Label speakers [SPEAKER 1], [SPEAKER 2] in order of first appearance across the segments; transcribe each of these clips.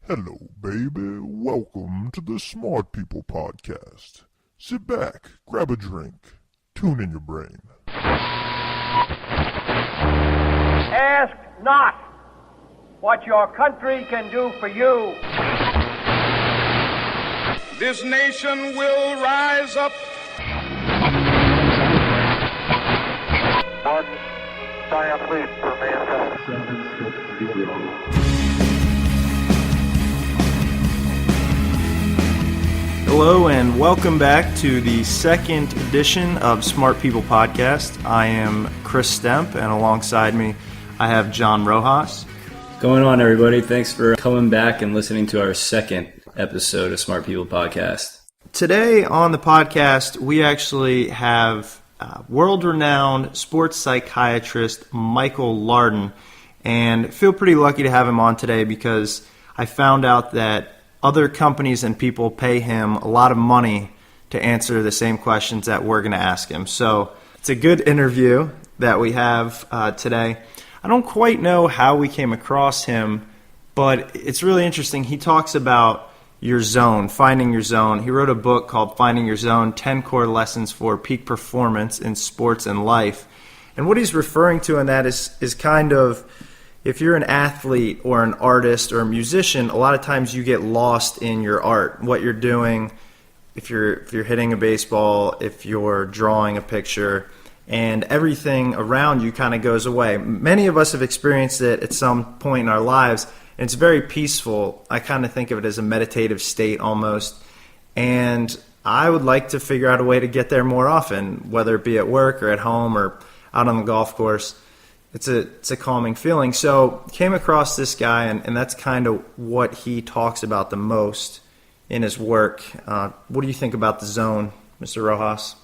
[SPEAKER 1] Hello, baby. Welcome to the Smart People Podcast. Sit back, grab a drink, tune in your brain.
[SPEAKER 2] Ask not what your country can do for you.
[SPEAKER 3] This nation will rise up.
[SPEAKER 4] One giant leap for mankind.
[SPEAKER 5] Hello and welcome back to the second edition of Smart People Podcast. I am Chris Stemp, and alongside me I have John Rojas.
[SPEAKER 6] Going on, everybody. Thanks for coming back and listening to our second episode of Smart People Podcast.
[SPEAKER 5] Today on the podcast, we actually have world-renowned sports psychiatrist Michael Lardon, and feel pretty lucky to have him on today because I found out that other companies and people pay him a lot of money to answer the same questions that we're going to ask him. So it's a good interview that we have today. I don't quite know how we came across him, but it's really interesting. He talks about your zone, finding your zone. He wrote a book called Finding Your Zone, 10 Core Lessons for Peak Performance in Sports and Life. And what he's referring to in that is kind of, if you're an athlete or an artist or a musician, a lot of times you get lost in your art, what you're doing, if you're hitting a baseball, if you're drawing a picture, and everything around you kind of goes away. Many of us have experienced it at some point in our lives, and it's very peaceful. I kind of think of it as a meditative state almost, and I would like to figure out a way to get there more often, whether it be at work or at home or out on the golf course. It's a calming feeling. So came across this guy, and that's kind of what he talks about the most in his work. What do you think about the zone, Mr. Rojas?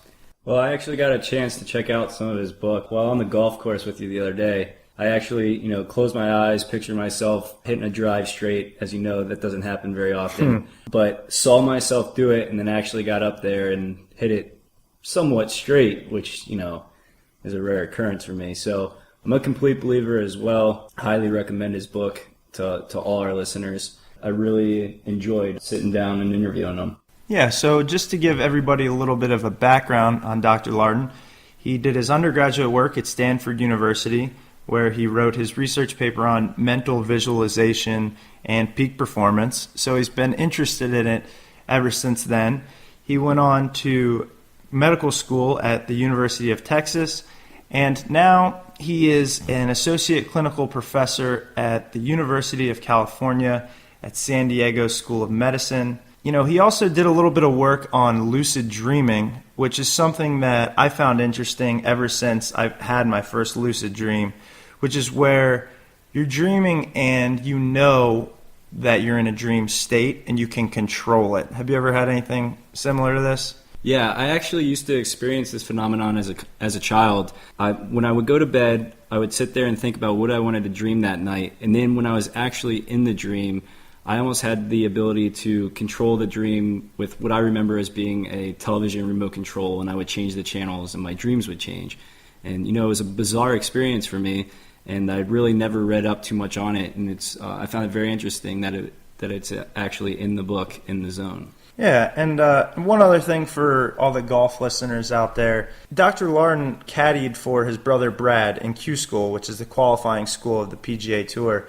[SPEAKER 6] Well, I actually got a chance to check out some of his book while on the golf course with you the other day. I actually, closed my eyes, pictured myself hitting a drive straight. As you know, that doesn't happen very often. But saw myself do it and then actually got up there and hit it somewhat straight, which, is a rare occurrence for me. So I'm a complete believer as well. Highly recommend his book to all our listeners. I really enjoyed sitting down and interviewing him.
[SPEAKER 5] Yeah, so just to give everybody a little bit of a background on Dr. Lardon, he did his undergraduate work at Stanford University, where he wrote his research paper on mental visualization and peak performance. So he's been interested in it ever since then. He went on to medical school at the University of Texas, and now he is an associate clinical professor at the University of California at San Diego School of Medicine. He also did a little bit of work on lucid dreaming, which is something that I found interesting ever since I've had my first lucid dream, which is where you're dreaming and you know that you're in a dream state and you can control it. Have you ever had anything similar to this?
[SPEAKER 6] Yeah, I actually used to experience this phenomenon as a child. When I would go to bed, I would sit there and think about what I wanted to dream that night. And then when I was actually in the dream, I almost had the ability to control the dream with what I remember as being a television remote control, and I would change the channels and my dreams would change. And, it was a bizarre experience for me, and I really never read up too much on it. And I found it very interesting that it's actually in the book, In the Zone.
[SPEAKER 5] Yeah, and one other thing for all the golf listeners out there, Dr. Lardon caddied for his brother Brad in Q School, which is the qualifying school of the PGA Tour,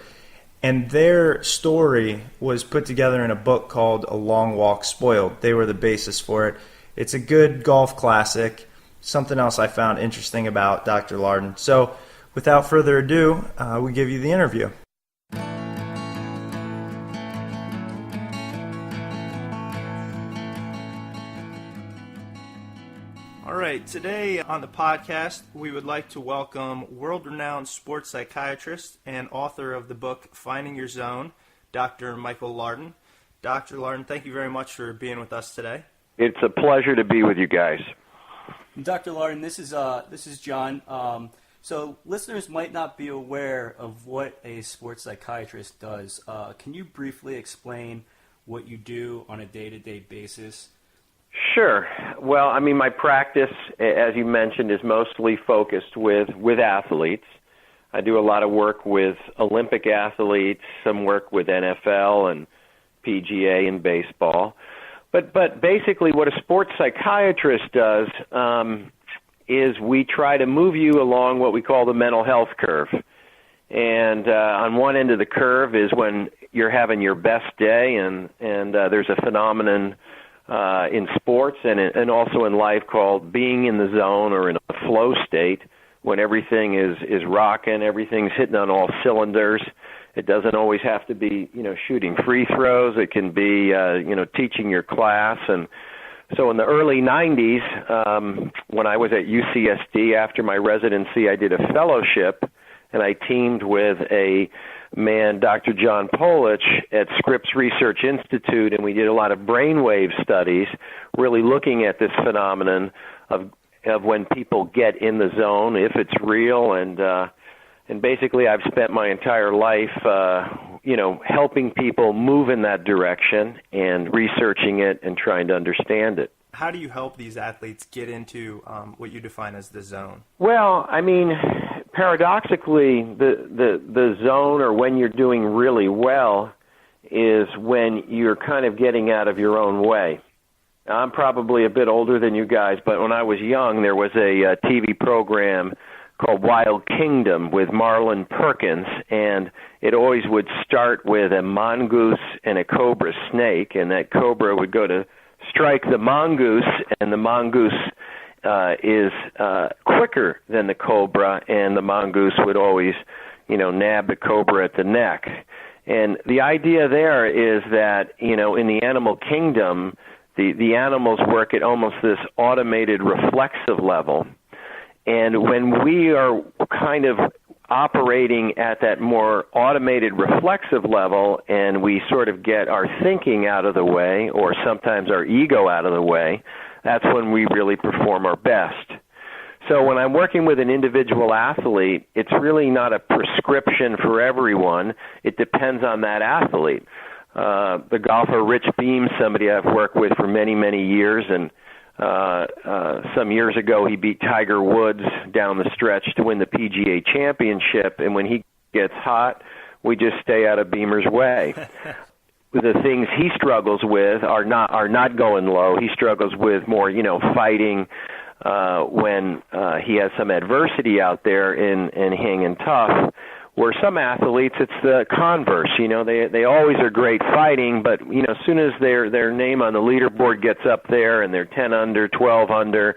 [SPEAKER 5] and their story was put together in a book called A Long Walk Spoiled. They were the basis for it. It's a good golf classic, something else I found interesting about Dr. Lardon. So without further ado, we give you the interview. All right, today on the podcast, we would like to welcome world-renowned sports psychiatrist and author of the book Finding Your Zone, Dr. Michael Lardon. Dr. Lardon, thank you very much for being with us today.
[SPEAKER 2] It's a pleasure to be with you guys.
[SPEAKER 6] Dr. Lardon, this is John. So listeners might not be aware of what a sports psychiatrist does. Can you briefly explain what you do on a day-to-day basis?
[SPEAKER 2] Sure. Well, my practice, as you mentioned, is mostly focused with athletes. I do a lot of work with Olympic athletes, some work with NFL and PGA in baseball. But basically what a sports psychiatrist does is we try to move you along what we call the mental health curve. And on one end of the curve is when you're having your best day, and there's a phenomenon in sports and also in life called being in the zone or in a flow state, when everything is rocking, everything's hitting on all cylinders. It doesn't always have to be, shooting free throws. It can be, teaching your class. And so in the early 90s, when I was at UCSD after my residency, I did a fellowship, and I teamed with a man, Dr. John Polich, at Scripps Research Institute, and we did a lot of brainwave studies, really looking at this phenomenon of when people get in the zone, if it's real, and basically I've spent my entire life, helping people move in that direction and researching it and trying to understand it.
[SPEAKER 5] How do you help these athletes get into what you define as the zone?
[SPEAKER 2] Well, I mean, paradoxically, the zone, or when you're doing really well, is when you're kind of getting out of your own way. I'm probably a bit older than you guys, but when I was young, there was a TV program called Wild Kingdom with Marlon Perkins, and it always would start with a mongoose and a cobra snake, and that cobra would go to strike the mongoose, and the mongoose is quicker than the cobra, and the mongoose would always, nab the cobra at the neck. And the idea there is that, in the animal kingdom, the animals work at almost this automated reflexive level. And when we are kind of operating at that more automated reflexive level, and we sort of get our thinking out of the way, or sometimes our ego out of the way, that's when we really perform our best. So when I'm working with an individual athlete, it's really not a prescription for everyone. It depends on that athlete. The golfer Rich Beem, somebody I've worked with for many, many years, and some years ago he beat Tiger Woods down the stretch to win the PGA Championship, and when he gets hot, we just stay out of Beamer's way. The things he struggles with are not going low. He struggles with more, fighting when he has some adversity out there and hanging tough. Where some athletes, it's the converse. They always are great fighting, but as soon as their name on the leaderboard gets up there and they're 10 under, 12 under,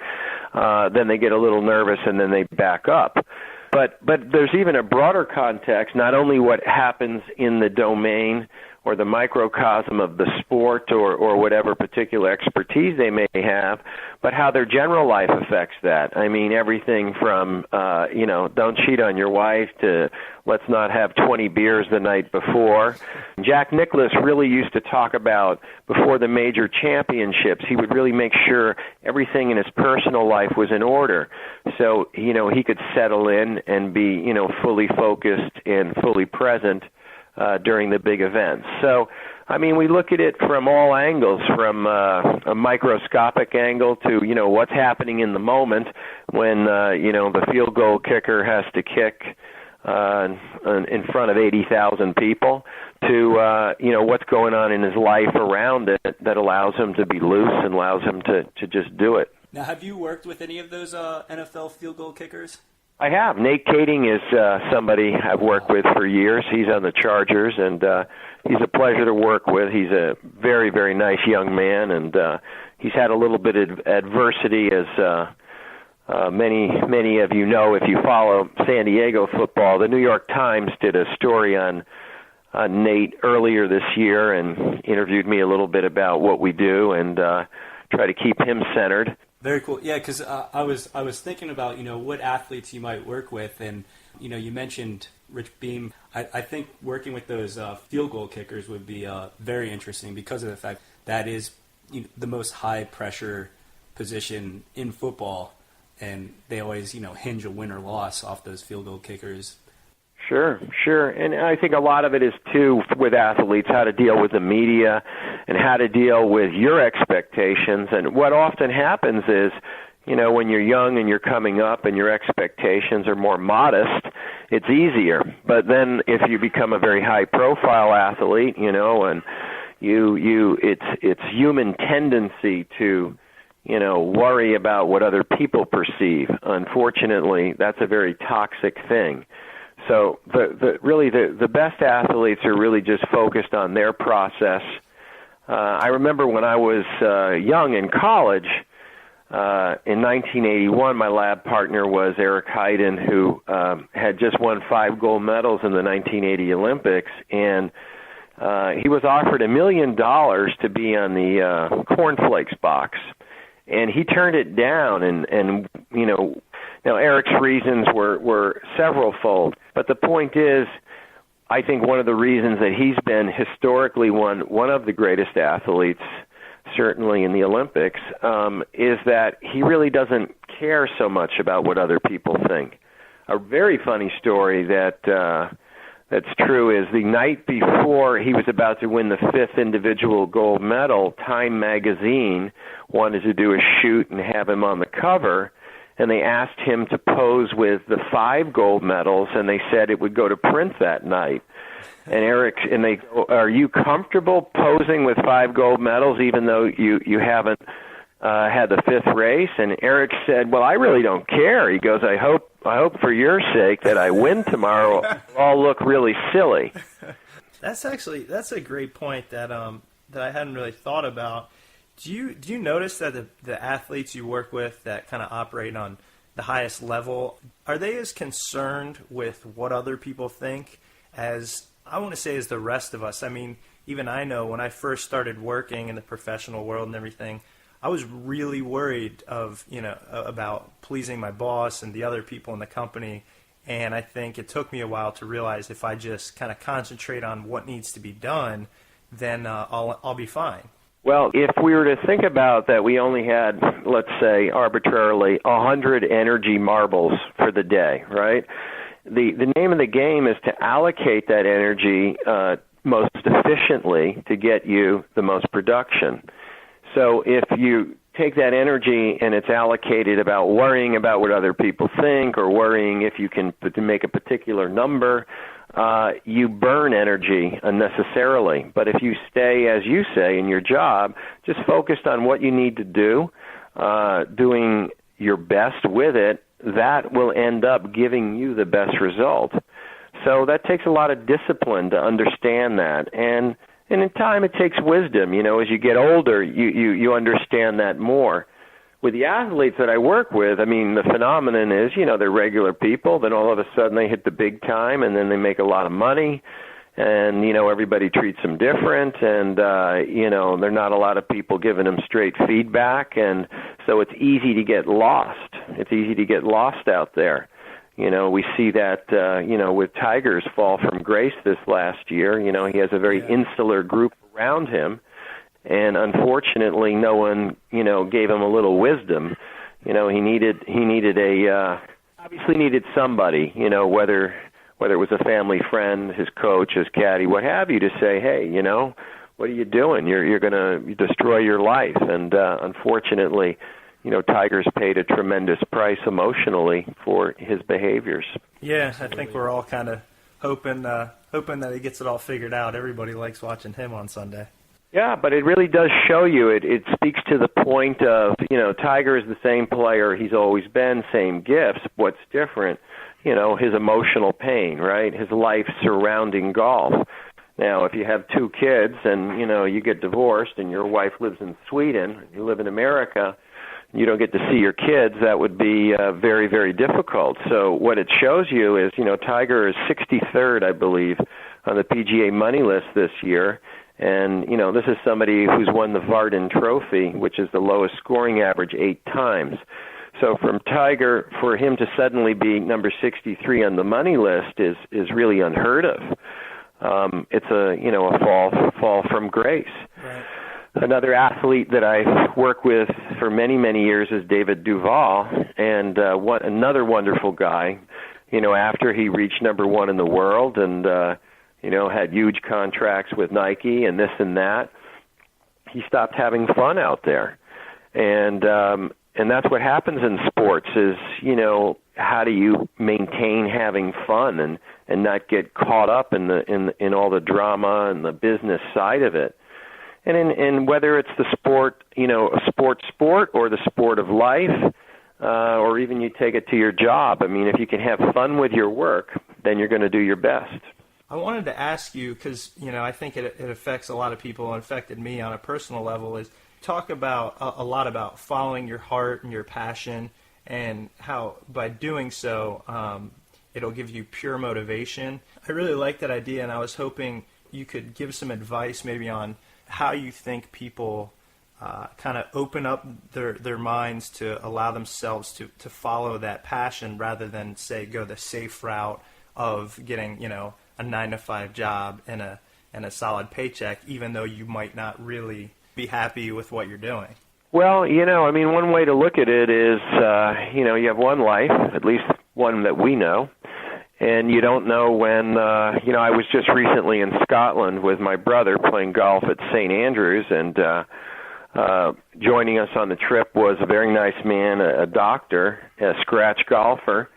[SPEAKER 2] then they get a little nervous and then they back up. But there's even a broader context, not only what happens in the domain or the microcosm of the sport or whatever particular expertise they may have, but how their general life affects that. I mean, everything from, don't cheat on your wife to let's not have 20 beers the night before. Jack Nicklaus really used to talk about, before the major championships, he would really make sure everything in his personal life was in order. So, he could settle in and be, fully focused and fully present during the big events. So, I mean, we look at it from all angles, from a microscopic angle to, what's happening in the moment when, the field goal kicker has to kick in front of 80,000 people, to, what's going on in his life around it that allows him to be loose and allows him to just do it.
[SPEAKER 6] Now, have you worked with any of those NFL field goal kickers?
[SPEAKER 2] I have. Nate Kaeding is somebody I've worked with for years. He's on the Chargers, and he's a pleasure to work with. He's a very, very nice young man, and he's had a little bit of adversity, as many of you know if you follow San Diego football. The New York Times did a story on Nate earlier this year and interviewed me a little bit about what we do and try to keep him centered.
[SPEAKER 6] Very cool. Yeah, because I was thinking about, what athletes you might work with, and, you mentioned Rich Beem. I think working with those field goal kickers would be very interesting because of the fact that is the most high-pressure position in football, and they always, hinge a win or loss off those field goal kickers.
[SPEAKER 2] Sure. And I think a lot of it is, too, with athletes, how to deal with the media and how to deal with your expectations. And what often happens is, when you're young and you're coming up and your expectations are more modest, it's easier. But then if you become a very high-profile athlete, and it's human tendency to, worry about what other people perceive. Unfortunately, that's a very toxic thing. So the best athletes are really just focused on their process. I remember when I was young in college, in 1981, my lab partner was Eric Kaeding, who had just won 5 gold medals in the 1980 Olympics, and he was offered $1 million to be on the cornflakes box, and he turned it down. And now Eric's reasons were several-fold, but the point is, I think one of the reasons that he's been historically one of the greatest athletes, certainly in the Olympics, is that he really doesn't care so much about what other people think. A very funny story that's true is the night before he was about to win the 5th individual gold medal, Time magazine wanted to do a shoot and have him on the cover, and they asked him to pose with the 5 gold medals, and they said it would go to print that night. And they go, are you comfortable posing with 5 gold medals even though you haven't had the 5th race? And Eric said, well, I really don't care. He goes, I hope for your sake that I win tomorrow. We'll all look really silly.
[SPEAKER 5] That's a great point that I hadn't really thought about. Do you notice that the athletes you work with that kind of operate on the highest level, are they as concerned with what other people think as, I want to say, as the rest of us? I mean, even I know when I first started working in the professional world and everything, I was really worried about pleasing my boss and the other people in the company. And I think it took me a while to realize if I just kind of concentrate on what needs to be done, then I'll be fine.
[SPEAKER 2] Well, if we were to think about that we only had, let's say, arbitrarily 100 energy marbles for the day, right? The name of the game is to allocate that energy most efficiently to get you the most production. So if you take that energy and it's allocated about worrying about what other people think or worrying if you can make a particular number, you burn energy unnecessarily. But if you stay, as you say, in your job, just focused on what you need to do, doing your best with it, that will end up giving you the best result. So that takes a lot of discipline to understand that. And in time, it takes wisdom. As you get older, you understand that more. With the athletes that I work with, I mean, the phenomenon is, they're regular people. Then all of a sudden they hit the big time, and then they make a lot of money. And, everybody treats them different. And, there are not a lot of people giving them straight feedback. And so it's easy to get lost. It's easy to get lost out there. We see that, with Tiger's fall from grace this last year. He has a very insular group around him. And unfortunately, no one, gave him a little wisdom. He obviously needed somebody, whether it was a family friend, his coach, his caddy, what have you, to say, hey, what are you doing? You're going to destroy your life. And unfortunately, Tiger's paid a tremendous price emotionally for his behaviors.
[SPEAKER 5] Yeah, I think we're all kind of hoping that he gets it all figured out. Everybody likes watching him on Sunday.
[SPEAKER 2] Yeah, but it really does show you. It speaks to the point of, Tiger is the same player he's always been, same gifts. What's different? His emotional pain, right? His life surrounding golf. Now, if you have 2 kids and, you get divorced and your wife lives in Sweden, you live in America, you don't get to see your kids, that would be very, very difficult. So what it shows you is, Tiger is 63rd, I believe, on the PGA money list this year. And, this is somebody who's won the Lardon Trophy, which is the lowest scoring average 8 times. So from Tiger, for him to suddenly be number 63 on the money list is really unheard of. It's a fall from grace.
[SPEAKER 5] Right.
[SPEAKER 2] Another athlete that I work with for many, many years is David Duval, and another wonderful guy. After he reached number 1 in the world and had huge contracts with Nike and this and that, he stopped having fun out there. And that's what happens in sports is, how do you maintain having fun and not get caught up in all the drama and the business side of it? and whether it's the sport, a sport or the sport of life, or even you take it to your job. I mean, if you can have fun with your work, then you're going to do your best.
[SPEAKER 5] I wanted to ask you, because, I think it affects a lot of people and affected me on a personal level, is talk about a lot about following your heart and your passion, and how by doing so, it'll give you pure motivation. I really like that idea, and I was hoping you could give some advice maybe on how you think people kind of open up their minds to allow themselves to follow that passion rather than, say, go the safe route of getting, a 9-to-5 job and a solid paycheck, even though you might not really be happy with what you're doing.
[SPEAKER 2] Well, one way to look at it is, you have one life, at least one that we know, and you don't know when, I was just recently in Scotland with my brother playing golf at St. Andrews, and joining us on the trip was a very nice man, a doctor, a scratch golfer,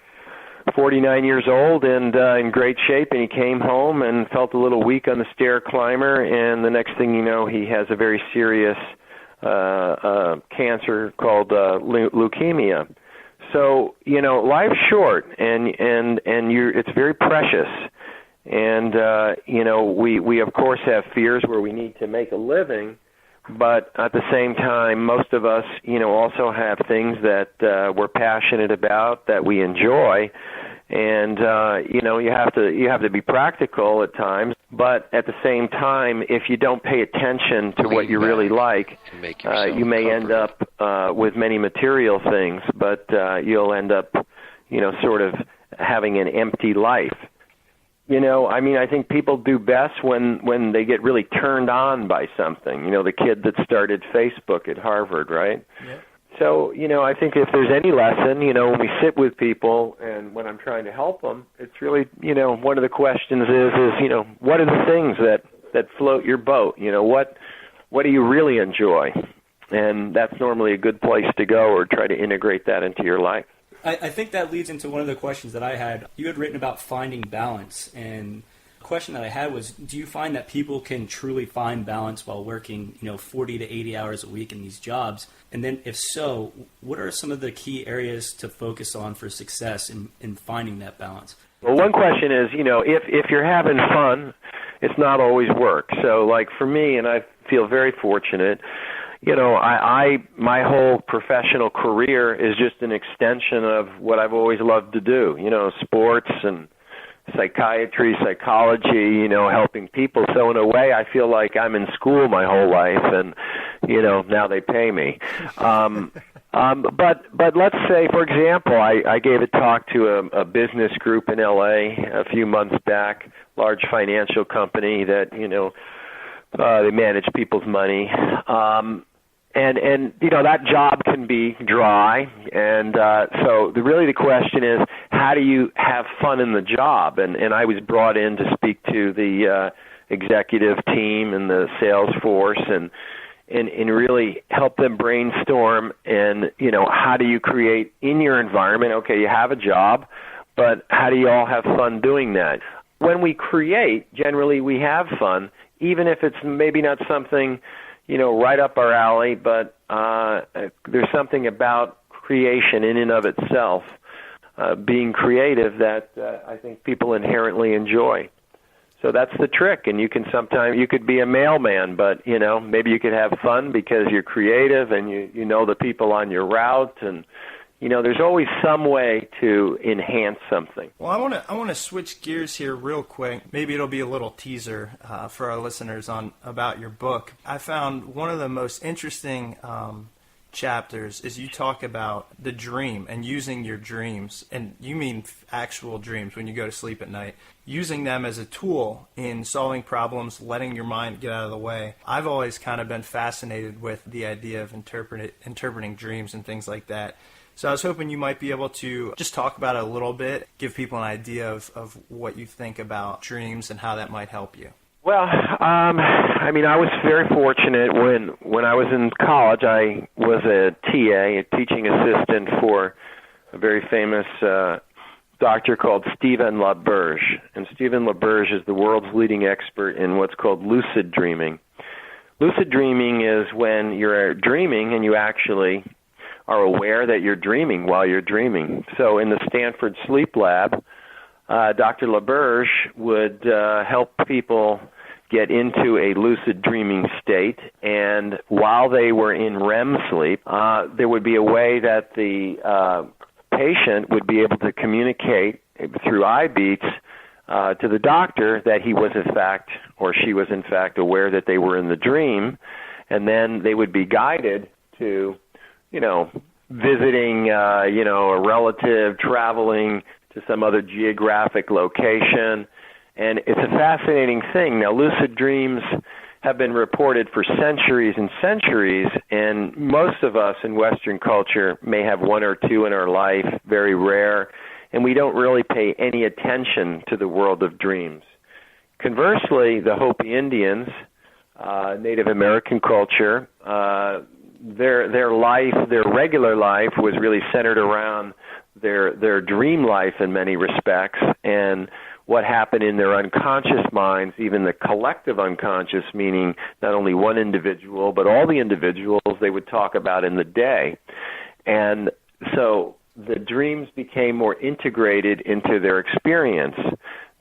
[SPEAKER 2] 49 years old and in great shape, and he came home and felt a little weak on the stair climber, and the next thing you know, he has a very serious cancer called leukemia. So, life's short, and it's very precious. And, we of course have fears where we need to make a living, but at the same time, most of us, also have things that we're passionate about, that we enjoy. And, you have to be practical at times, but at the same time, if you don't pay attention to what you really like, you may end up with many material things, but you'll end up, sort of having an empty life. I think people do best when they get really turned on by something. The kid that started Facebook at Harvard, right? Yeah. So, I think if there's any lesson, when we sit with people and when I'm trying to help them, it's really, one of the questions is what are the things that float your boat? What do you really enjoy? And that's normally a good place to go, or try to integrate that into your life.
[SPEAKER 6] I think that leads into one of the questions that I had. You had written about finding balance, and the question that I had was, do you find that people can truly find balance while working, 40 to 80 hours a week in these jobs? And then if so, what are some of the key areas to focus on for success in finding that balance?
[SPEAKER 2] Well, one question is, if you're having fun, it's not always work. So like for me, and I feel very fortunate, my whole professional career is just an extension of what I've always loved to do, sports and psychiatry, psychology, helping people. So in a way, I feel like I'm in school my whole life, and, now they pay me. But let's say, for example, I gave a talk to a business group in L.A. a few months back, large financial company that, they manage people's money. And that job can be dry, and so really the question is, how do you have fun in the job? And I was brought in to speak to the executive team and the sales force, and really help them brainstorm, and how do you create in your environment? Okay, you have a job, but how do you all have fun doing that? When we create, generally we have fun, even if it's maybe not something right up our alley, but there's something about creation in and of itself, being creative, that I think people inherently enjoy. So that's the trick, and you could be a mailman, but, maybe you could have fun because you're creative and you know the people on your route, and, there's always some way to enhance something.
[SPEAKER 5] Well, I want to switch gears here real quick. Maybe it'll be a little teaser for our listeners about your book. I found one of the most interesting chapters is you talk about the dream and using your dreams, and you mean actual dreams when you go to sleep at night, using them as a tool in solving problems, letting your mind get out of the way. I've always kind of been fascinated with the idea of interpreting dreams and things like that. So I was hoping you might be able to just talk about it a little bit, give people an idea of what you think about dreams and how that might help you.
[SPEAKER 2] Well, I was very fortunate when I was in college. I was a TA, a teaching assistant for a very famous doctor called Stephen LaBerge. And Stephen LaBerge is the world's leading expert in what's called lucid dreaming, Lucid dreaming is when you're dreaming and you actually are aware that you're dreaming while you're dreaming. So in the Stanford Sleep Lab, Dr. LaBerge would help people get into a lucid dreaming state, and while they were in REM sleep, there would be a way that the patient would be able to communicate through eye beats to the doctor that he was in fact, or she was in fact, aware that they were in the dream, and then they would be guided to, visiting, a relative, traveling to some other geographic location. And it's a fascinating thing. Now, lucid dreams have been reported for centuries and centuries, and most of us in Western culture may have one or two in our life, very rare, and we don't really pay any attention to the world of dreams. Conversely, the Hopi Indians, Native American culture, their life, their regular life was really centered around their dream life in many respects, and what happened in their unconscious minds, even the collective unconscious, meaning not only one individual, but all the individuals they would talk about in the day. And so the dreams became more integrated into their experience.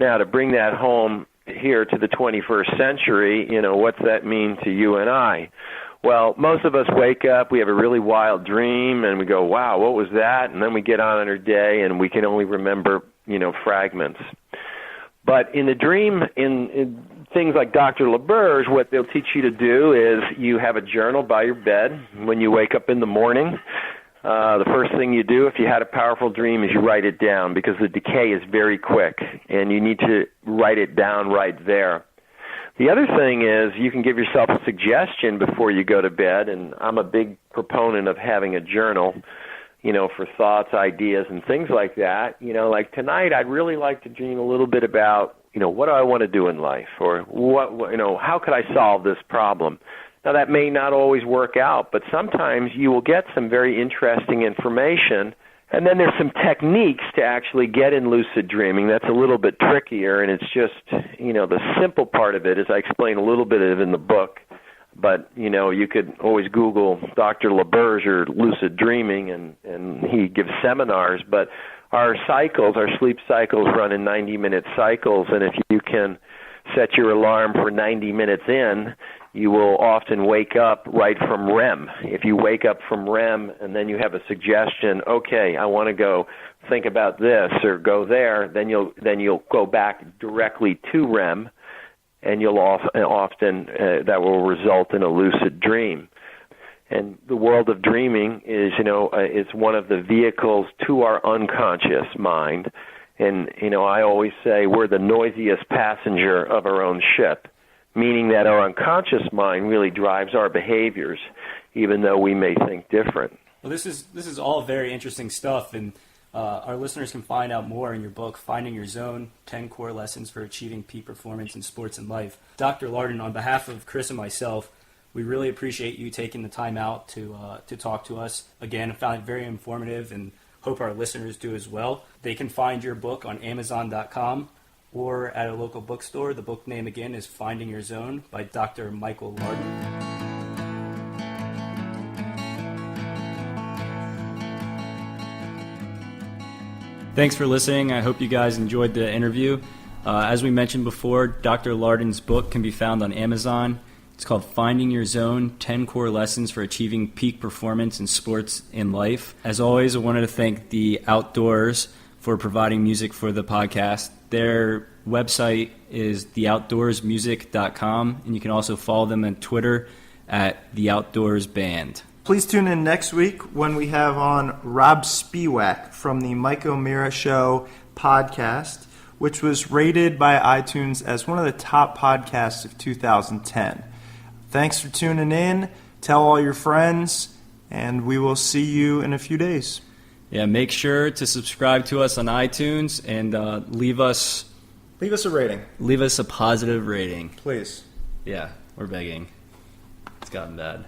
[SPEAKER 2] Now, to bring that home here to the 21st century, what's that mean to you and I? Well, most of us wake up, we have a really wild dream, and we go, wow, what was that? And then we get on in our day, and we can only remember, fragments. But in the dream, in things like Dr. LaBerge, what they'll teach you to do is you have a journal by your bed. When you wake up in the morning, the first thing you do, if you had a powerful dream, is you write it down, because the decay is very quick, and you need to write it down right there. The other thing is you can give yourself a suggestion before you go to bed, and I'm a big proponent of having a journal, for thoughts, ideas, and things like that. Like tonight, I'd really like to dream a little bit about, what do I want to do in life, or how could I solve this problem? Now, that may not always work out, but sometimes you will get some very interesting information. And then there's some techniques to actually get in lucid dreaming that's a little bit trickier, and it's just, the simple part of it is I explain a little bit of it in the book, but, you could always Google Dr. LaBerge or lucid dreaming, and he gives seminars. But our sleep cycles run in 90-minute cycles, and if you can set your alarm for 90 minutes in, you will often wake up right from REM. If you wake up from REM and then you have a suggestion, okay, I want to go think about this or go there, then you'll go back directly to REM, and you'll often that will result in a lucid dream. And the world of dreaming is, it's one of the vehicles to our unconscious mind. And, I always say we're the noisiest passenger of our own ship, meaning that our unconscious mind really drives our behaviors, even though we may think different.
[SPEAKER 6] Well, this is all very interesting stuff, and our listeners can find out more in your book, Finding Your Zone, 10 Core Lessons for Achieving Peak Performance in Sports and Life. Dr. Lardon, on behalf of Chris and myself, we really appreciate you taking the time out to talk to us. Again, I found it very informative, and hope our listeners do as well. They can find your book on Amazon.com or at a local bookstore. The book name again is Finding Your Zone by Dr. Michael Lardon. Thanks for listening. I hope you guys enjoyed the interview. As we mentioned before, Dr. Lardon's book can be found on Amazon. It's called Finding Your Zone, 10 Core Lessons for Achieving Peak Performance in Sports and Life. As always, I wanted to thank the Outdoors for providing music for the podcast. Their website is theoutdoorsmusic.com, and you can also follow them on Twitter at theoutdoorsband.
[SPEAKER 5] Please tune in next week when we have on Rob Spiewak from the Mike O'Meara Show podcast, which was rated by iTunes as one of the top podcasts of 2010. Thanks for tuning in. Tell all your friends, and we will see you in a few days.
[SPEAKER 6] Yeah, make sure to subscribe to us on iTunes and leave us
[SPEAKER 5] a rating.
[SPEAKER 6] Leave us a positive rating.
[SPEAKER 5] Please.
[SPEAKER 6] Yeah, we're begging. It's gotten bad.